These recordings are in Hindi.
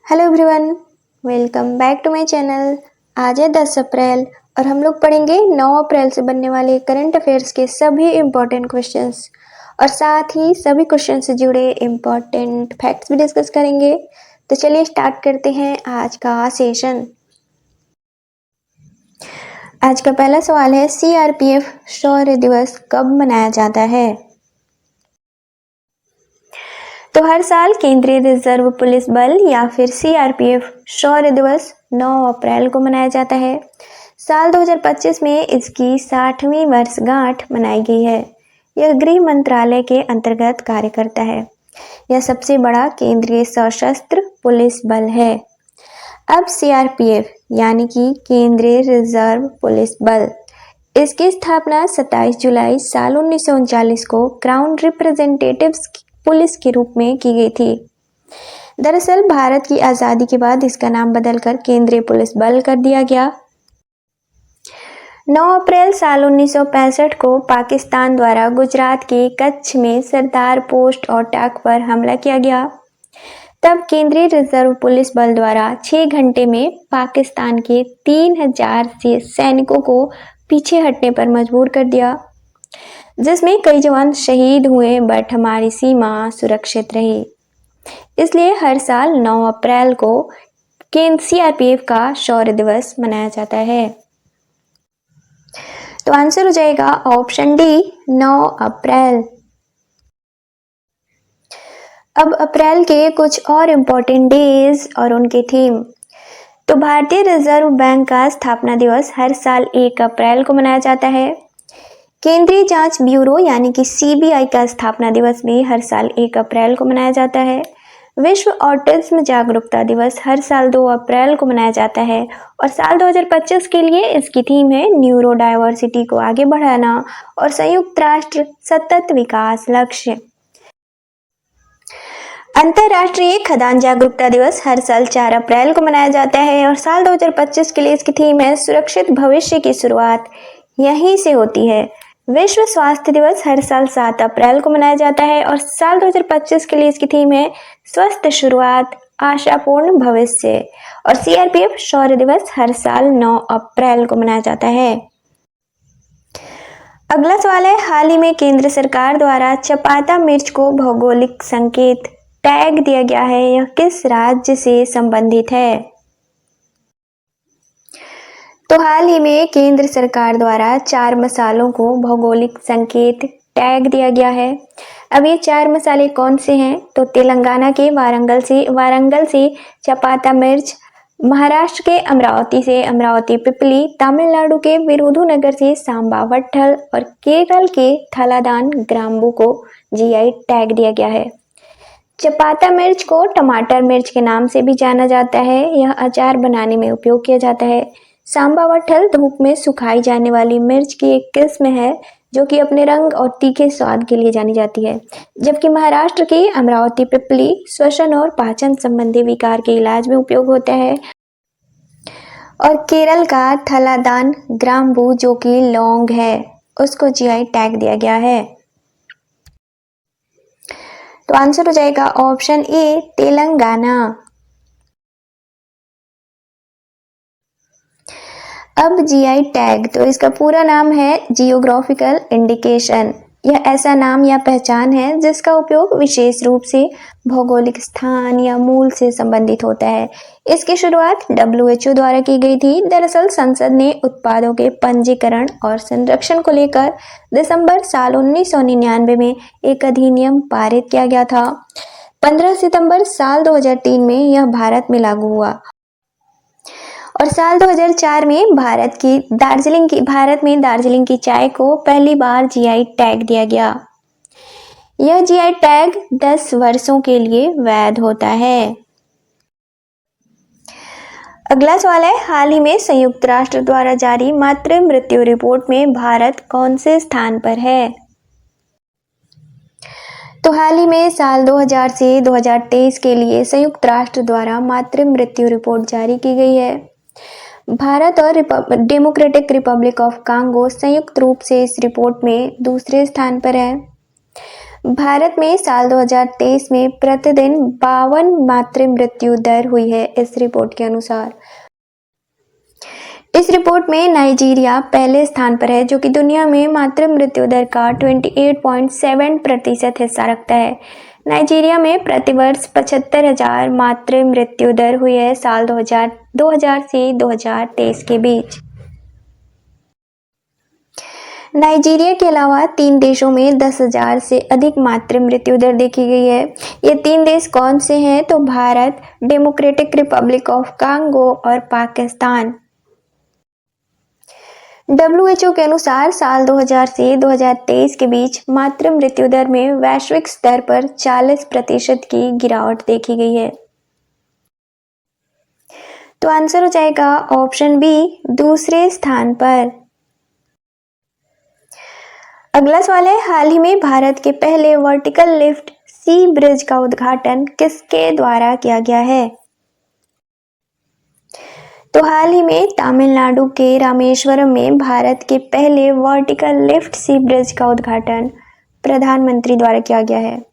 Hello everyone, welcome back to my channel. आज है 10 अप्रैल और हम लोग पढ़ेंगे 9 अप्रैल से बनने वाले करंट अफेयर्स के सभी इम्पोर्टेंट क्वेश्चंस और साथ ही सभी क्वेश्चन से जुड़े इम्पोर्टेंट फैक्ट्स भी डिस्कस करेंगे। तो चलिए स्टार्ट करते हैं आज का सेशन। आज का पहला सवाल है, सीआरपीएफ शौर्य दिवस कब मनाया जाता है? तो हर साल केंद्रीय रिजर्व पुलिस बल या फिर सीआरपीएफ शौर्य दिवस 9 अप्रैल को मनाया जाता है। साल 2025 में इसकी 60वीं वर्षगांठ मनाई गई है। यह गृह मंत्रालय के अंतर्गत कार्य करता है। यह सबसे बड़ा केंद्रीय सशस्त्र पुलिस बल है। अब सीआरपीएफ यानी कि केंद्रीय रिजर्व पुलिस बल, इसकी स्थापना 27 जुलाई साल 1939 को क्राउन रिप्रेजेंटेटिव्स पुलिस के रूप में की गई थी। दरअसल भारत की आज़ादी के बाद इसका नाम बदलकर केंद्रीय पुलिस बल कर दिया गया। 9 अप्रैल साल 1965 को पाकिस्तान द्वारा गुजरात के कच्छ में सरदार पोस्ट और टाक पर हमला किया गया। तब केंद्रीय रिजर्व पुलिस बल द्वारा 6 घंटे में पाकिस्तान के 3000 से सैनिकों को पीछे हटने पर मजबूर कर दिया, जिसमें कई जवान शहीद हुए, बट हमारी सीमा सुरक्षित रही। इसलिए हर साल 9 अप्रैल को केंद्र सीआरपीएफ का शौर्य दिवस मनाया जाता है। तो आंसर हो जाएगा ऑप्शन डी, 9 अप्रैल। अब अप्रैल के कुछ और इम्पोर्टेंट डेज और उनके थीम। तो भारतीय रिजर्व बैंक का स्थापना दिवस हर साल 1 अप्रैल को मनाया जाता है। केंद्रीय जांच ब्यूरो यानी कि सीबीआई का स्थापना दिवस भी हर साल 1 अप्रैल को मनाया जाता है। विश्व ऑटिज्म जागरूकता दिवस हर साल 2 अप्रैल को मनाया जाता है और साल 2025 के लिए इसकी थीम है न्यूरो डाइवर्सिटी को आगे बढ़ाना और संयुक्त राष्ट्र सतत विकास लक्ष्य। अंतर्राष्ट्रीय खदान जागरूकता दिवस हर साल 4 अप्रैल को मनाया जाता है और साल 2025 के लिए इसकी थीम है सुरक्षित भविष्य की शुरुआत यहीं से होती है। विश्व स्वास्थ्य दिवस हर साल 7 अप्रैल को मनाया जाता है और साल 2025 के लिए इसकी थीम है स्वस्थ शुरुआत आशापूर्ण भविष्य। और सीआरपीएफ शौर्य दिवस हर साल 9 अप्रैल को मनाया जाता है। अगला सवाल है, हाल ही में केंद्र सरकार द्वारा चपाता मिर्च को भौगोलिक संकेत टैग दिया गया है, यह किस राज्य से संबंधित है? तो हाल ही में केंद्र सरकार द्वारा 4 मसालों को भौगोलिक संकेत टैग दिया गया है। अब ये 4 मसाले कौन से हैं? तो तेलंगाना के वारंगल से चपाता मिर्च, महाराष्ट्र के अमरावती से अमरावती पिपली, तमिलनाडु के विरुधुनगर से सांबा वट्ठल और केरल के थलादान ग्राम्बू को जीआई टैग दिया गया है। चपाता मिर्च को टमाटर मिर्च के नाम से भी जाना जाता है। यह अचार बनाने में उपयोग किया जाता है। सांबा वट्ठल धूप में सुखाई जाने वाली मिर्च की एक किस्म है जो कि अपने रंग और तीखे स्वाद के लिए जानी जाती है, जबकि महाराष्ट्र की अमरावती पिपली श्वसन और पाचन संबंधी विकार के इलाज में उपयोग होता है और केरल का थलादान ग्राम्बू जो कि लौंग है उसको जीआई टैग दिया गया है। तो आंसर हो जाएगा ऑप्शन ए, तेलंगाना। अब जीआई टैग, तो इसका पूरा नाम है जियोग्राफिकल इंडिकेशन। यह ऐसा नाम या पहचान है जिसका उपयोग विशेष रूप से भौगोलिक स्थान या मूल से संबंधित होता है। इसकी शुरुआत WHO द्वारा की गई थी। दरअसल संसद ने उत्पादों के पंजीकरण और संरक्षण को लेकर दिसंबर साल 1999 में एक अधिनियम पारित किया गया था। 15 सितंबर साल 2003 में यह भारत में लागू हुआ और साल 2004 में भारत में दार्जिलिंग की चाय को पहली बार जीआई टैग दिया गया। यह जीआई टैग 10 वर्षों के लिए वैध होता है। अगला सवाल है, हाल ही में संयुक्त राष्ट्र द्वारा जारी मातृ मृत्यु रिपोर्ट में भारत कौन से स्थान पर है? तो हाल ही में साल 2000 से 2023 के लिए संयुक्त राष्ट्र द्वारा मातृ मृत्यु रिपोर्ट जारी की गई है। भारत और डेमोक्रेटिक रिपब्लिक ऑफ कांगो संयुक्त रूप से इस रिपोर्ट में दूसरे स्थान पर है। भारत में साल 2023 में प्रतिदिन 52 मातृ मृत्यु दर हुई है इस रिपोर्ट के अनुसार। इस रिपोर्ट में नाइजीरिया पहले स्थान पर है, जो कि दुनिया में मातृ मृत्यु दर का 28.7% हिस्सा रखता है। नाइजीरिया में प्रतिवर्ष 75,000 मातृ मृत्यु दर हुई है साल 2000 से 2023 के बीच। नाइजीरिया के अलावा 3 देशों में 10,000 से अधिक मातृ मृत्यु दर देखी गई है। ये 3 देश कौन से हैं? तो Bharat, democratic Republic of Congo और पाकिस्तान। WHO के अनुसार साल 2000 से 2023 के बीच मातृ मृत्यु दर में वैश्विक स्तर पर 40% की गिरावट देखी गई है। तो आंसर हो जाएगा ऑप्शन बी, दूसरे स्थान पर। अगला सवाल है, हाल ही में भारत के पहले वर्टिकल लिफ्ट सी ब्रिज का उद्घाटन किसके द्वारा किया गया है? तो हाल ही में तमिलनाडु के रामेश्वरम में भारत के पहले वर्टिकल लिफ्ट सी ब्रिज का उद्घाटन प्रधानमंत्री द्वारा किया गया है।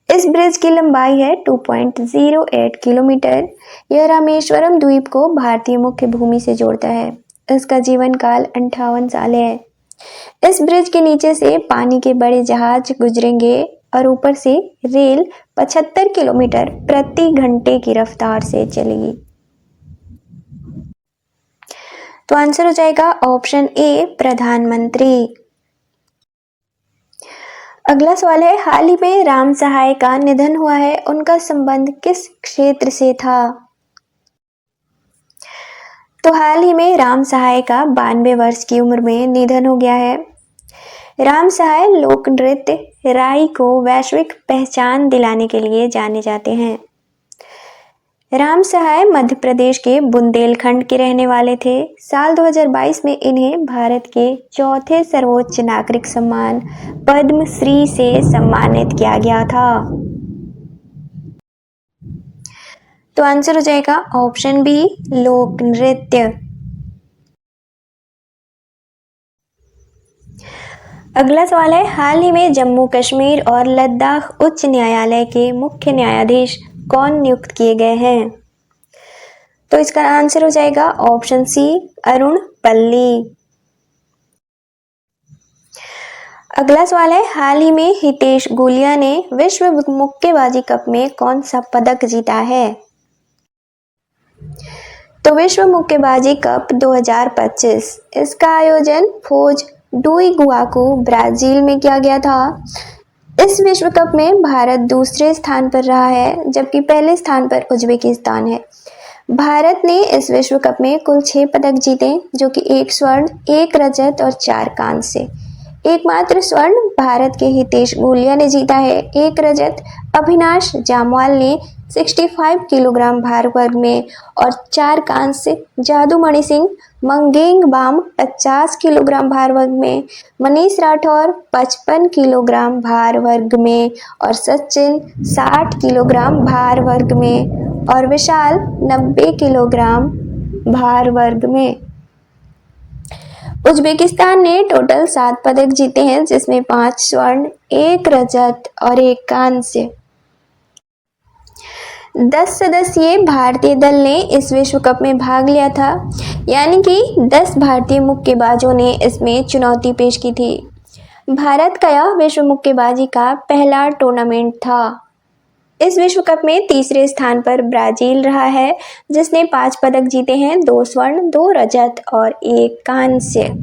इस ब्रिज की लंबाई है 2.08 किलोमीटर। यह रामेश्वरम द्वीप को भारतीय मुख्य भूमि से जोड़ता है। इसका जीवन काल 58 साल है। इस ब्रिज के नीचे से पानी के बड़े जहाज गुजरेंगे और ऊपर से रेल 75 किलोमीटर प्रति घंटे की रफ्तार से चलेगी। तो आंसर हो जाएगा ऑप्शन ए, प्रधानमंत्री। अगला सवाल है, हाल ही में राम सहाय का निधन हुआ है, उनका संबंध किस क्षेत्र से था? तो हाल ही में राम सहाय का 92 वर्ष की उम्र में निधन हो गया है। राम सहाय लोक नृत्य राई को वैश्विक पहचान दिलाने के लिए जाने जाते हैं। राम सहाय मध्य प्रदेश के बुंदेलखंड के रहने वाले थे। साल 2022 में इन्हें भारत के चौथे सर्वोच्च नागरिक सम्मान पद्म श्री से सम्मानित किया गया था। तो आंसर हो जाएगा ऑप्शन बी, लोक नृत्य। अगला सवाल है, हाल ही में जम्मू कश्मीर और लद्दाख उच्च न्यायालय के मुख्य न्यायाधीश कौन नियुक्त किए गए हैं? तो इसका आंसर हो जाएगा ऑप्शन सी, अरुण पल्ली। अगला सवाल है, हाल ही में हितेश गुलिया ने विश्व मुक्केबाजी कप में कौन सा पदक जीता है? तो विश्व मुक्केबाजी कप 2025, इसका आयोजन फोज डुई गुआकू ब्राजील में किया गया था। इस विश्व कप में भारत दूसरे स्थान पर रहा है, जबकि पहले स्थान पर उज्बेकिस्तान है। भारत ने इस विश्व कप में कुल 6 पदक जीते, जो कि 1 स्वर्ण, 1 रजत और 4 कांस्य। एकमात्र स्वर्ण भारत के हितेश गुलिया ने जीता है। 1 रजत अभिनाश जामवाल ने 65 किलोग्राम भार वर्ग में और 4 कांस्य जादूमणि सिंह मंगेंगबाम 50 किलोग्राम भार वर्ग में, मनीष राठौर 55 किलोग्राम भार वर्ग में और सचिन 60 किलोग्राम भार वर्ग में और विशाल 90 किलोग्राम भार वर्ग में। उज्बेकिस्तान ने टोटल 7 पदक जीते हैं, जिसमें 5 स्वर्ण, 1 रजत और 1 कांस्य। 10 सदस्यीय भारतीय दल ने इस विश्व कप में भाग लिया था, यानी कि 10 भारतीय मुक्केबाजों ने इसमें चुनौती पेश की थी। भारत का यह विश्व मुक्केबाजी का पहला टूर्नामेंट था। इस विश्व कप में तीसरे स्थान पर ब्राजील रहा है, जिसने 5 पदक जीते हैं, 2 स्वर्ण, 2 रजत और 1 कांस्य।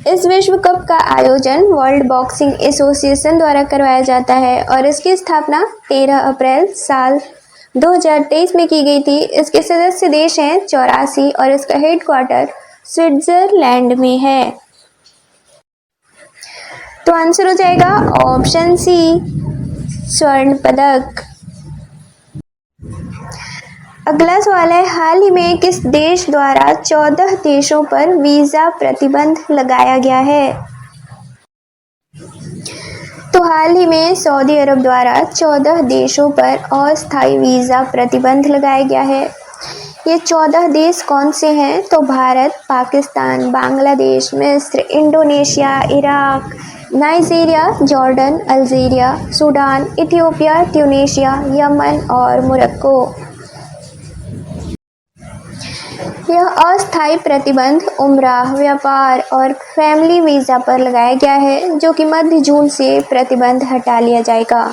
इस विश्व कप का आयोजन वर्ल्ड बॉक्सिंग एसोसिएशन द्वारा करवाया जाता है और इसकी स्थापना 13 अप्रैल साल 2023 में की गई थी। इसके सदस्य देश हैं 84 और इसका हेडक्वार्टर स्विट्जरलैंड में है। तो आंसर हो जाएगा ऑप्शन सी, स्वर्ण पदक। अगला सवाल है, हाल ही में किस देश द्वारा 14 देशों पर वीजा प्रतिबंध लगाया गया है? तो हाल ही में सऊदी अरब द्वारा 14 देशों पर अस्थायी वीजा प्रतिबंध लगाया गया है। ये 14 देश कौन से हैं? तो भारत, पाकिस्तान, बांग्लादेश, मिस्र, Indonesia, Iraq, Nigeria, Jordan, Algeria, Sudan, Ethiopia, Tunisia, Yemen और मोरक्को। यह अस्थायी प्रतिबंध उम्राह, व्यापार और फैमिली वीज़ा पर लगाया गया है, जो कि मध्य जून से प्रतिबंध हटा लिया जाएगा।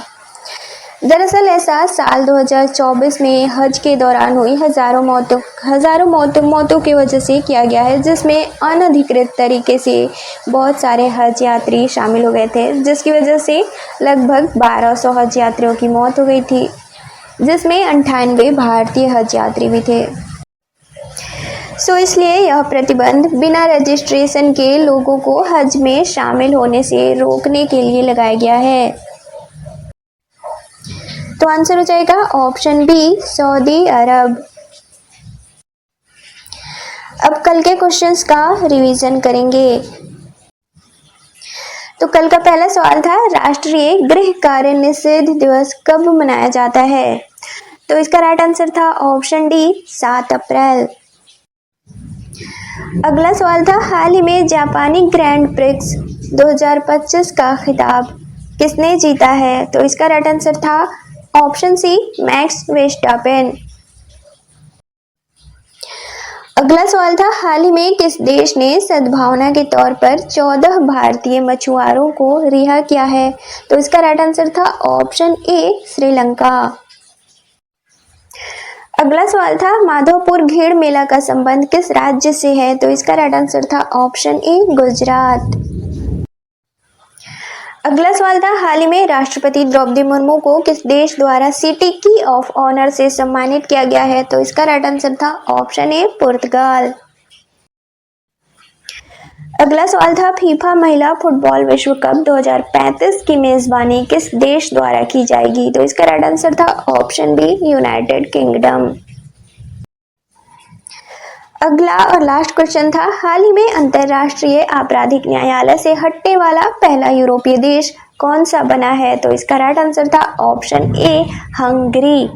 दरअसल ऐसा साल 2024 में हज के दौरान हुई हज़ारों मौतों की वजह से किया गया है, जिसमें अनधिकृत तरीके से बहुत सारे हज यात्री शामिल हो गए थे, जिसकी वजह से लगभग 1200 हज यात्रियों की मौत हो गई थी, जिसमें 98 भारतीय हज यात्री भी थे। इसलिए यह प्रतिबंध बिना रजिस्ट्रेशन के लोगों को हज में शामिल होने से रोकने के लिए लगाया गया है। तो आंसर हो जाएगा ऑप्शन बी, सऊदी अरब। अब कल के क्वेश्चंस का रिवीजन करेंगे। तो कल का पहला सवाल था, राष्ट्रीय गृह कार्य निषेध दिवस कब मनाया जाता है? तो इसका राइट आंसर था ऑप्शन डी, 7 अप्रैल। अगला सवाल था, हाल ही में जापानी ग्रैंड प्रिक्स 2025 का खिताब किसने जीता है? तो इसका राइट आंसर था ऑप्शन सी, मैक्स वर्स्टैपेन। अगला सवाल था, हाल ही में किस देश ने सद्भावना के तौर पर 14 भारतीय मछुआरों को रिहा किया है? तो इसका राइट आंसर था ऑप्शन ए, श्रीलंका। अगला सवाल था, माधवपुर घेड़ मेला का संबंध किस राज्य से है? तो इसका राइट आंसर था ऑप्शन ए, गुजरात। अगला सवाल था, हाल ही में राष्ट्रपति द्रौपदी मुर्मू को किस देश द्वारा सिटी की ऑफ ऑनर से सम्मानित किया गया है? तो इसका राइट आंसर था ऑप्शन ए, पुर्तगाल। अगला सवाल था, फीफा महिला फुटबॉल विश्व कप 2035 की मेजबानी किस देश द्वारा की जाएगी? तो इसका राइट आंसर था ऑप्शन बी, यूनाइटेड किंगडम। अगला और लास्ट क्वेश्चन था, हाल ही में अंतर्राष्ट्रीय आपराधिक न्यायालय से हटने वाला पहला यूरोपीय देश कौन सा बना है? तो इसका राइट आंसर था ऑप्शन ए, हंगरी।